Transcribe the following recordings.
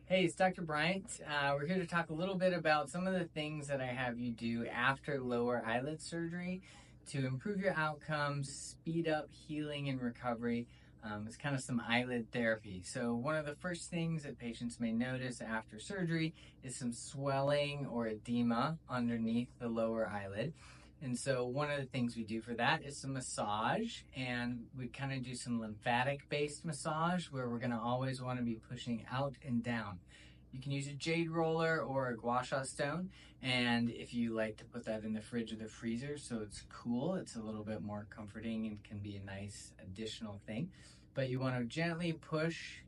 Hey, it's Dr. Bryant. We're here to talk a little bit about some of the things that I have you do after lower eyelid surgery to improve your outcomes, speed up healing and recovery. It's kind of some eyelid therapy. So one of the first things that patients may notice after surgery is some swelling or edema underneath the lower eyelid. And so one of the things we do for that is some massage, and we kind of do some lymphatic based massage where we're going to always want to be pushing out and down. You can use a jade roller or a gua sha stone, and if you like to put that in the fridge or the freezer so it's cool, it's a little bit more comforting and can be a nice additional thing. But you want to gently push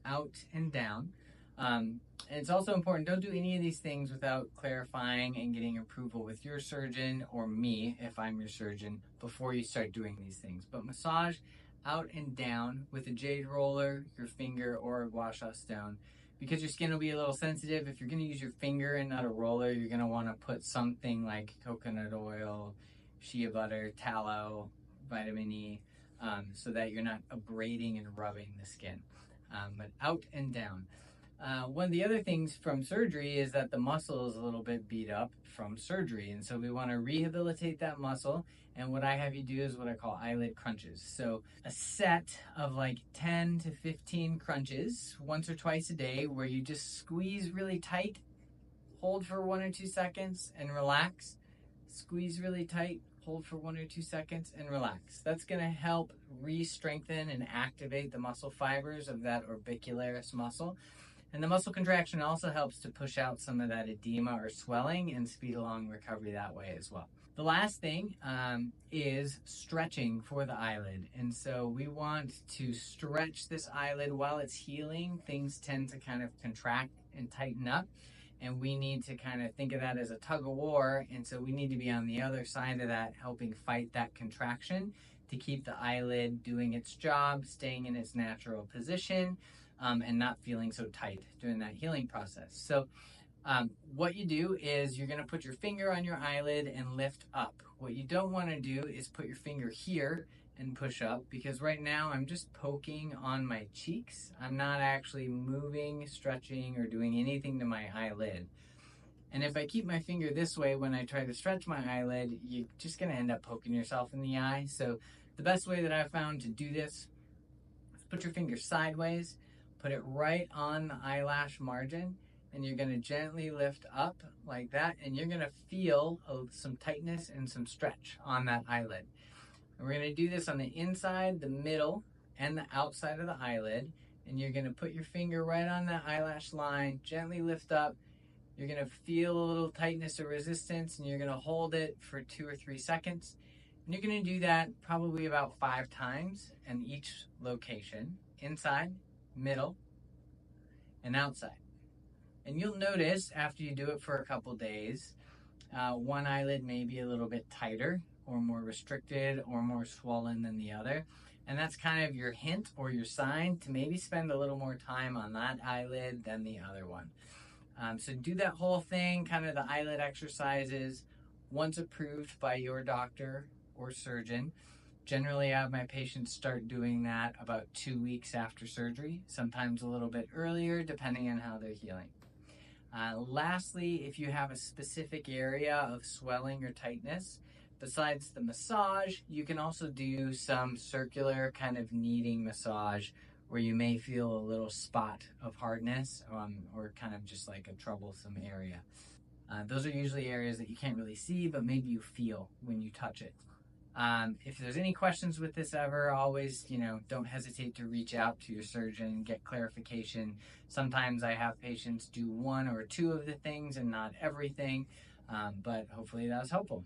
out and down. And it's also important, don't do any of these things without clarifying and getting approval with your surgeon or me if I'm your surgeon before you start doing these things. But massage out and down with a jade roller, your finger, or a gua sha stone. Because your skin will be a little sensitive, if you're going to use your finger and not a roller, you're going to want to put something like coconut oil, shea butter, tallow, vitamin E, so that you're not abrading and rubbing the skin. But out and down. One of the other things from surgery is that the muscle is a little bit beat up from surgery, and so we want to rehabilitate that muscle. And what I have you do is what I call eyelid crunches. So a set of like 10 to 15 crunches once or twice a day where you just squeeze really tight, hold for 1 or 2 seconds and relax, squeeze really tight, hold for 1 or 2 seconds and relax. That's going to help re-strengthen and activate the muscle fibers of that orbicularis muscle. And the muscle contraction also helps to push out some of that edema or swelling and speed along recovery that way as well. The last thing is stretching for the eyelid. And so we want to stretch this eyelid while it's healing. Things tend to kind of contract and tighten up. And we need to kind of think of that as a tug of war. And so we need to be on the other side of that, helping fight that contraction to keep the eyelid doing its job, staying in its natural position, and not feeling so tight during that healing process. So what you do is you're going to put your finger on your eyelid and lift up. What you don't want to do is put your finger here and push up, because right now I'm just poking on my cheeks. I'm not actually moving, stretching, or doing anything to my eyelid. And if I keep my finger this way when I try to stretch my eyelid, you're just going to end up poking yourself in the eye. So the best way that I've found to do this is put your finger sideways, put it right on the eyelash margin, and you're going to gently lift up like that, and you're going to feel some tightness and some stretch on that eyelid. And we're going to do this on the inside, the middle, and the outside of the eyelid, and you're going to put your finger right on that eyelash line, gently lift up. You're going to feel a little tightness or resistance, and you're going to hold it for 2 or 3 seconds. And you're going to do that probably about 5 times in each location, inside, middle, and outside. And you'll notice after you do it for a couple days, one eyelid may be a little bit tighter or more restricted or more swollen than the other. And that's kind of your hint or your sign to maybe spend a little more time on that eyelid than the other one. So do that whole thing, kind of the eyelid exercises, once approved by your doctor or surgeon. Generally, I have my patients start doing that about 2 weeks after surgery, sometimes a little bit earlier, depending on how they're healing. Lastly, if you have a specific area of swelling or tightness, besides the massage, you can also do some circular kind of kneading massage where you may feel a little spot of hardness or kind of just like a troublesome area. Those are usually areas that you can't really see, but maybe you feel when you touch it. If there's any questions with this ever, always, don't hesitate to reach out to your surgeon, get clarification. Sometimes I have patients do 1 or 2 of the things and not everything, but hopefully that was helpful.